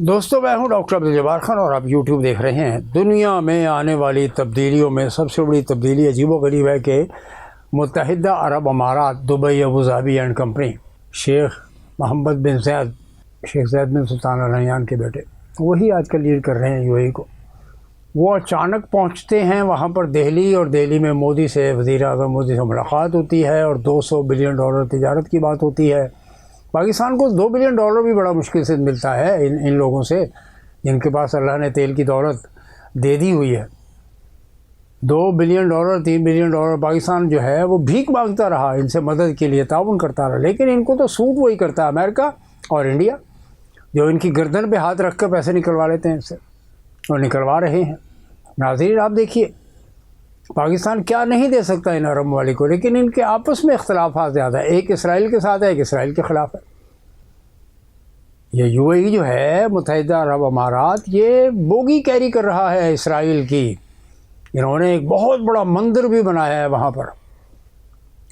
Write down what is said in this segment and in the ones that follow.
دوستو میں ہوں ڈاکٹر عبدالجبار خان اور آپ یوٹیوب دیکھ رہے ہیں۔ دنیا میں آنے والی تبدیلیوں میں سب سے بڑی تبدیلی عجیب و غریب ہے کہ متحدہ عرب امارات دبئی ابوظہبی اینڈ کمپنی شیخ محمد بن زید شیخ زید بن سلطان ال نہیان کے بیٹے وہی آج کل لیڈ کر رہے ہیں یو اے ای کو۔ وہ اچانک پہنچتے ہیں وہاں پر دہلی، اور دہلی میں مودی سے وزیر اعظم مودی سے ملاقات ہوتی ہے اور $200 بلین تجارت کی بات ہوتی ہے۔ پاکستان کو $2 بلین بھی بڑا مشکل سے ملتا ہے ان لوگوں سے جن کے پاس اللہ نے تیل کی دولت دے دی ہوئی ہے۔ $2 بلین $3 بلین پاکستان جو ہے وہ بھیک مانگتا رہا، ان سے مدد کے لیے تعاون کرتا رہا، لیکن ان کو تو سوٹ وہی کرتا ہے امریکہ اور انڈیا، جو ان کی گردن پہ ہاتھ رکھ کر پیسے نکلوا لیتے ہیں ان سے، اور نکلوا رہے ہیں۔ ناظرین آپ دیکھیے پاکستان کیا نہیں دے سکتا ان عرب ممالک کو، لیکن ان کے آپس میں اختلافات زیادہ ہے۔ ایک اسرائیل کے ساتھ ہے، ایک اسرائیل کے خلاف ہے۔ یہ یو اے ای جو ہے متحدہ عرب امارات، یہ بوگی کیری کر رہا ہے اسرائیل کی۔ انہوں نے ایک بہت بڑا مندر بھی بنایا ہے وہاں پر،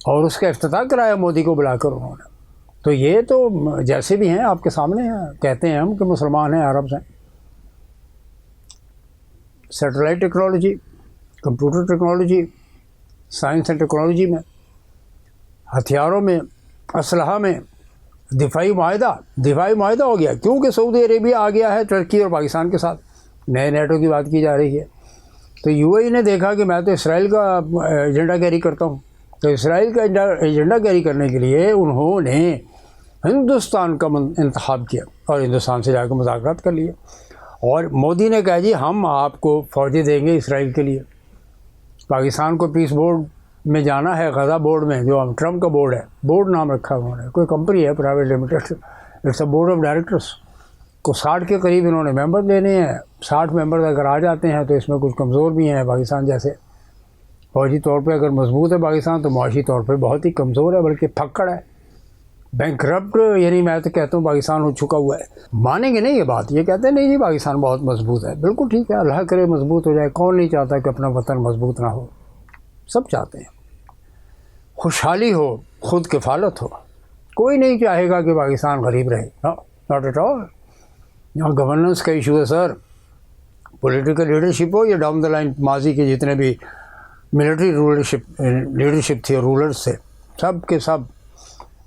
اور اس کا افتتاح کرایا مودی کو بلا کر انہوں نے۔ تو یہ تو جیسے بھی ہیں آپ کے سامنے ہیں، کہتے ہیں ہم کہ مسلمان ہیں، عرب ہیں۔ Satellite technology, computer technology, science and technology میں، ہتھیاروں میں، اسلحہ میں، دفاعی معاہدہ ہو گیا، کیونکہ سعودی عربیہ آ گیا ہے ترکی اور پاکستان کے ساتھ، نئے نیٹو کی بات کی جا رہی ہے۔ تو یو اے ای نے دیکھا کہ میں تو اسرائیل کا ایجنڈا کیری کرتا ہوں، تو اسرائیل کا ایجنڈا کیری کرنے کے لیے انہوں نے ہندوستان کا انتخاب کیا اور ہندوستان سے جا کے مذاکرات کر لیے، اور مودی نے کہا جی ہم آپ کو فوجیں دیں گے اسرائیل کے لیے۔ پاکستان کو پیس بورڈ میں جانا ہے، غزہ بورڈ میں، جو ہم ٹرمپ کا بورڈ ہے، بورڈ نام رکھا انہوں نے، کوئی کمپنی ہے private limited, it's a board of directors کو 60 کے قریب انہوں نے ممبر لینے ہیں۔ 60 ممبر اگر آ جاتے ہیں تو اس میں کچھ کمزور بھی ہیں پاکستان جیسے۔ فوجی طور پہ اگر مضبوط ہے پاکستان تو معاشی طور پہ بہت ہی کمزور ہے، بلکہ پھکڑ ہے، بینکرپٹ، یعنی میں تو کہتا ہوں پاکستان ہو چکا ہوا ہے۔ مانیں گے نہیں یہ بات، یہ کہتے ہیں نہیں جی پاکستان بہت مضبوط ہے۔ بالکل ٹھیک ہے، اللہ کرے مضبوط ہو جائے، کون نہیں چاہتا کہ اپنا وطن مضبوط نہ ہو، سب چاہتے ہیں خوشحالی ہو، خود کفالت ہو۔ کوئی نہیں چاہے گا کہ پاکستان غریب رہے، ناٹ ایٹ آل۔ یہاں گورننس کا ایشو ہے سر، پولیٹیکل لیڈرشپ ہو یا ڈاؤن دا لائن ماضی کے جتنے بھی ملٹری لیڈرشپ تھی اور رولرز تھے، سب کے سب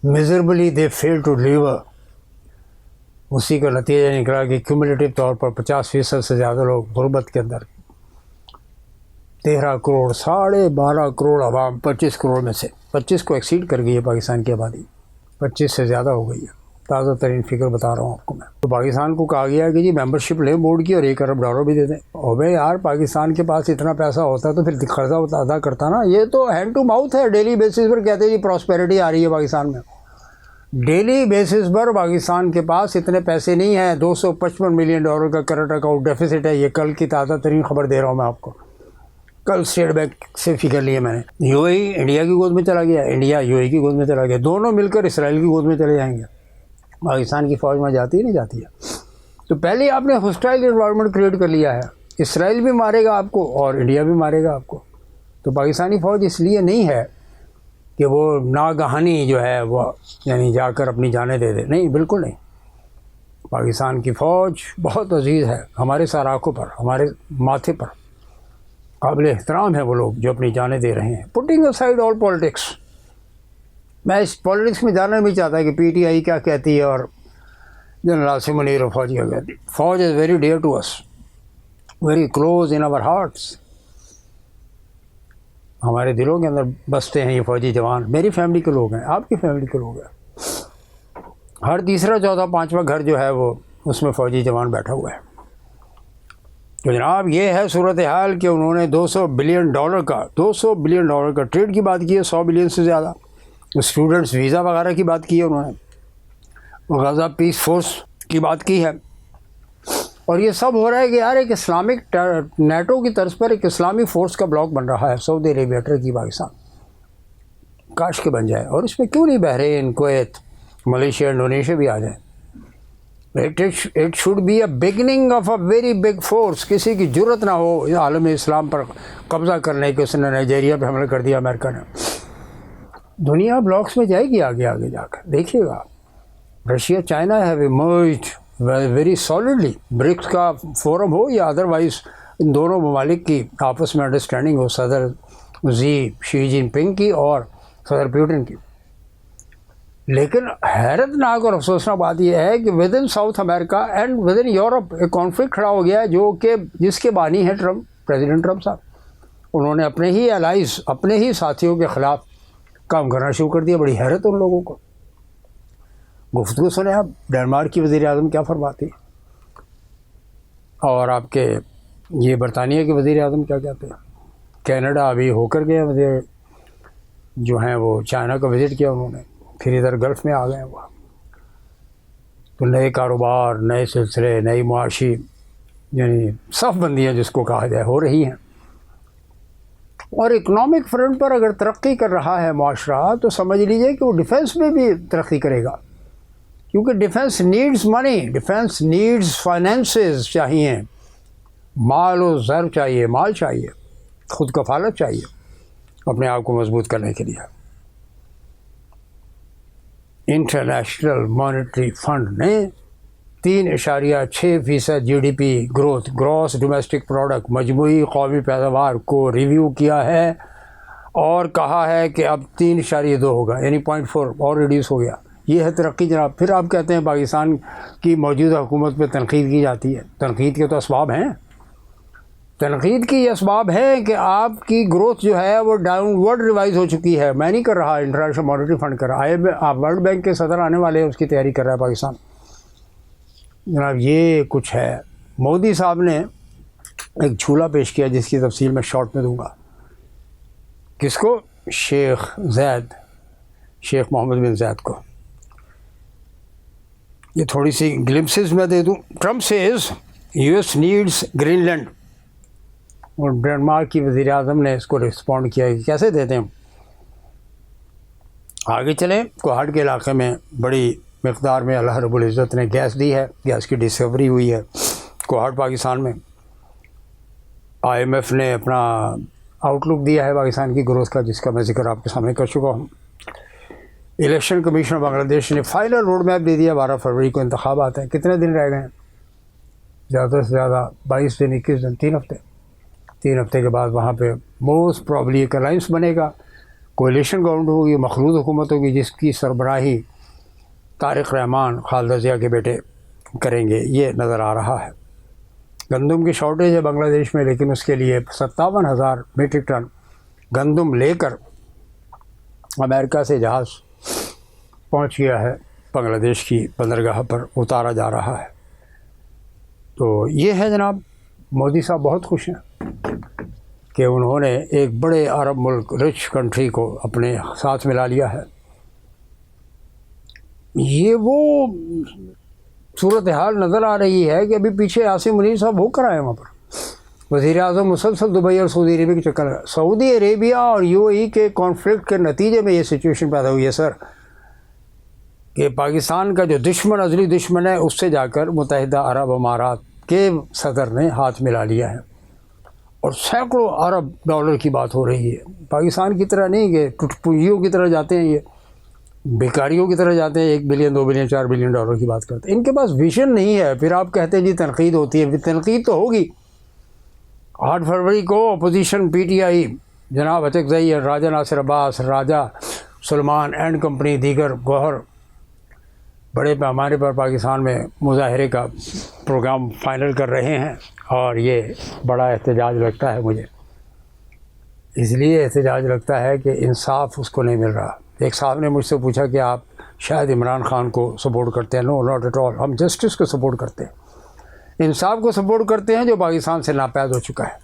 میزربلی دے فیل ٹو ڈیلیور۔ اسی کا نتیجہ نکلا کہ کیومولیٹو طور پر 50% سے زیادہ لوگ غربت کے اندر، 13 کروڑ 12.5 کروڑ عوام 25 کروڑ میں سے 25 کو ایکسیڈ کر گئی ہے پاکستان کی آبادی، 25 سے زیادہ ہو گئی ہے۔ تازہ ترین فگر بتا رہا ہوں آپ کو میں۔ تو پاکستان کو کہا گیا کہ جی ممبرشپ لیں بورڈ کی اور $1 ارب بھی دے دیں۔ اور بھائی یار پاکستان کے پاس اتنا پیسہ ہوتا تو پھر قرضہ ادا کرتا نا۔ یہ تو ہینڈ ٹو ماؤتھ ہے، ڈیلی بیسس پر کہتے ہیں جی پراسپیرٹی آ رہی ہے پاکستان میں۔ ڈیلی بیسس پر پاکستان کے پاس اتنے پیسے نہیں ہیں۔ $255 ملین کا کرنٹ اکاؤنٹ ڈیفیسٹ ہے، یہ کل کی تازہ ترین خبر دے رہا ہوں میں آپ کو، کل اسٹیٹ بینک سے فگر لیا میں نے۔ یو اے ای انڈیا کی گود میں چلا گیا، انڈیا یو اے ای کی گود میں چلا گیا، دونوں مل کر اسرائیل کی گود میں چلے جائیں گے۔ پاکستان کی فوج میں جاتی ہے نہیں جاتی ہے۔ تو پہلے آپ نے ہوسٹائل انوائرمنٹ کریٹ کر لیا ہے، اسرائیل بھی مارے گا آپ کو اور انڈیا بھی مارے گا آپ کو۔ تو پاکستانی فوج اس لیے نہیں ہے کہ وہ ناگہانی جو ہے وہ یعنی جا کر اپنی جانیں دے دے، نہیں، بالکل نہیں۔ پاکستان کی فوج بہت عزیز ہے ہمارے سراخوں پر، ہمارے ماتھے پر، قابل احترام ہے وہ لوگ جو اپنی جانیں دے رہے ہیں۔ پٹنگ اسائڈ آل پالیٹکس، میں اس پالیٹکس میں جاننا نہیں چاہتا کہ پی ٹی آئی کیا کہتی ہے اور جنرل عاصم منیر اور فوج کیا کہتی ہے۔ فوج is very dear to us, very close in our hearts, ہمارے دلوں کے اندر بستے ہیں یہ فوجی جوان۔ میری فیملی کے لوگ ہیں، آپ کی فیملی کے لوگ ہیں۔ ہر تیسرا چوتھا پانچواں گھر جو ہے وہ اس میں فوجی جوان بیٹھا ہوا ہے۔ تو جناب یہ ہے صورتحال کہ انہوں نے $200 بلین کا ٹریڈ کی بات کی ہے، 100 بلین سے زیادہ۔ اسٹوڈنٹس ویزا وغیرہ کی بات کی ہے انہوں نے، غزہ پیس فورس کی بات کی ہے، اور یہ سب ہو رہا ہے کہ یار ایک اسلامک نیٹو کی طرز پر ایک اسلامی فورس کا بلاک بن رہا ہے سعودی عربیہ، ترکی، پاکستان۔ کاش کے بن جائے، اور اس میں کیوں نہیں بحرین، کویت، ملیشیا، انڈونیشیا بھی آ جائیں۔ It should be a beginning of a very big force۔ کسی کی جرت نہ ہو عالم اسلام پر قبضہ کرنے کے، اس نے نائجیریا پہ حملہ کر دیا امریکہ نے۔ دنیا بلاکس میں جائے گی آگے آگے جا کر، دیکھیے گا۔ Russia, China have emerged very solidly. BRICS کا فورم ہو یا ادروائز ان دونوں ممالک کی آپس میں انڈرسٹینڈنگ ہو, صدر شی جن پنگ کی اور صدر پیوٹن کی. لیکن حیرت ناک اور افسوسناک بات یہ ہے کہ with in South America and with in Europe ایک کانفلکٹ کھڑا ہو گیا ہے جو کہ جس کے بانی ہیں ٹرمپ, پریزیڈنٹ ٹرمپ صاحب. انہوں نے اپنے ہی الائز, اپنے ہی ساتھیوں کے خلاف کام کرنا شروع کر دیا. بڑی حیرت ان لوگوں کو. گفتگو سنیں آپ, ڈنمارک کی وزیر اعظم کیا فرماتی ہے اور آپ کے یہ برطانیہ کے وزیر اعظم کیا کہتے ہیں. کینیڈا ابھی ہو کر گئے وزیر جو ہیں وہ چائنا کا وزٹ کیا انہوں نے, پھر ادھر گلف میں آ گئے ہیں وہ. تو نئے کاروبار, نئے سلسلے, نئی معاشی یعنی صف بندیاں جس کو کہا جائے ہو رہی ہیں. اور اکنامک فرنٹ پر اگر ترقی کر رہا ہے معاشرہ تو سمجھ لیجئے کہ وہ ڈیفنس میں بھی ترقی کرے گا, کیونکہ ڈیفنس نیڈز منی, ڈیفنس نیڈز فائنینسز چاہیے, مال و زر چاہیے, مال چاہیے, خود کفالت چاہیے اپنے آپ کو مضبوط کرنے کے لیے. انٹرنیشنل مانیٹری فنڈ نے 3.6% GDP growth, gross domestic product, مجموعی قومی پیداوار کو ریویو کیا ہے اور کہا ہے کہ اب 3.2 ہوگا, یعنی 0.4 اور ریڈیوس ہو گیا. یہ ہے ترقی جناب. پھر آپ کہتے ہیں پاکستان کی موجودہ حکومت پہ تنقید کی جاتی ہے. تنقید کے تو اسباب ہیں, تنقید کی یہ اسباب ہے کہ آپ کی گروتھ جو ہے وہ ڈاؤن ورڈ ریوائز ہو چکی ہے. میں نہیں کر رہا, انٹرنیشنل مانیٹری فنڈ کر رہا ہے, آپ ورلڈ بینک کے صدر آنے والے ہیں, اس کی تیاری کر رہا ہے پاکستان جناب. یہ کچھ ہے. مودی صاحب نے ایک جھولا پیش کیا جس کی تفصیل میں شارٹ میں دوں گا. کس کو؟ شیخ محمد بن زید کو. یہ تھوڑی سی گلمسز میں دے دوں. Trump says US needs Greenland, اور ڈنمارک کی وزیر اعظم نے اس کو رسپونڈ کیا کہ کیسے دیتے ہیں. آگے چلیں. کوہاٹ کے علاقے میں بڑی مقدار میں اللہ رب العزت نے گیس دی ہے, گیس کی ڈسکوری ہوئی ہے کوہاٹ پاکستان میں. IMF نے اپنا آؤٹ لک دیا ہے پاکستان کی گروتھ کا, جس کا میں ذکر آپ کے سامنے کر چکا ہوں. الیکشن کمیشن بنگلہ دیش نے فائنل روڈ میپ دے دیا. 12 فروری کو انتخابات ہیں. کتنے دن رہ گئے ہیں؟ زیادہ سے زیادہ 22 دن, 21 دن, 3 ہفتے. 3 ہفتے کے بعد وہاں پہ موسٹ پرابلی ایک الائنس بنے گا, کولیشن گورنمنٹ ہوگی, مخلوط حکومت ہوگی, جس کی سربراہی طارق رحمان خالدہ ضیاء کے بیٹے کریں گے. یہ نظر آ رہا ہے. گندم کی شارٹیج ہے بنگلہ دیش میں, لیکن اس کے لیے 57,000 میٹرک ٹن گندم لے کر امریکہ سے جہاز پہنچ گیا ہے بنگلہ دیش کی بندرگاہ پر, اتارا جا رہا ہے. تو یہ ہے جناب. مودی صاحب بہت خوش ہیں کہ انہوں نے ایک بڑے عرب ملک, رچ کنٹری کو اپنے ساتھ ملا لیا ہے. یہ وہ صورتحال نظر آ رہی ہے کہ ابھی پیچھے عاصم منیر صاحب ہو کر آئے وہاں پر. وزیر اعظم مسلسل دبئی اور سعودی عربیہ کے چکر ہے. سعودی عربیہ اور UAE کے کانفلکٹ کے نتیجے میں یہ سچویشن پیدا ہوئی ہے سر, کہ پاکستان کا جو دشمن, ازلی دشمن ہے, اس سے جا کر متحدہ عرب امارات کے صدر نے ہاتھ ملا لیا ہے, اور سینکڑوں ارب ڈالر کی بات ہو رہی ہے. پاکستان کی طرح نہیں کہ ٹوٹ پونجیوں کی طرح جاتے ہیں, یہ بیکاریوں کی طرح جاتے ہیں, 1 بلین 2 بلین 4 بلین ڈالر کی بات کرتے ہیں. ان کے پاس ویژن نہیں ہے. پھر آپ کہتے ہیں جی تنقید ہوتی ہے. تنقید تو ہوگی. 8 فروری کو اپوزیشن PTI جناب اچکزئی, راجہ ناصر عباس, راجہ سلمان اینڈ کمپنی, دیگر گوہر بڑے پیمانے پر پاکستان میں مظاہرے کا پروگرام فائنل کر رہے ہیں, اور یہ بڑا احتجاج لگتا ہے مجھے. اس لیے احتجاج لگتا ہے کہ انصاف اس کو نہیں مل رہا. ایک صاحب نے مجھ سے پوچھا کہ آپ شاید عمران خان کو سپورٹ کرتے ہیں. نو, ناٹ ایٹ آل. ہم جسٹس کو سپورٹ کرتے ہیں, انصاف کو سپورٹ کرتے ہیں جو پاکستان سے ناپید ہو چکا ہے.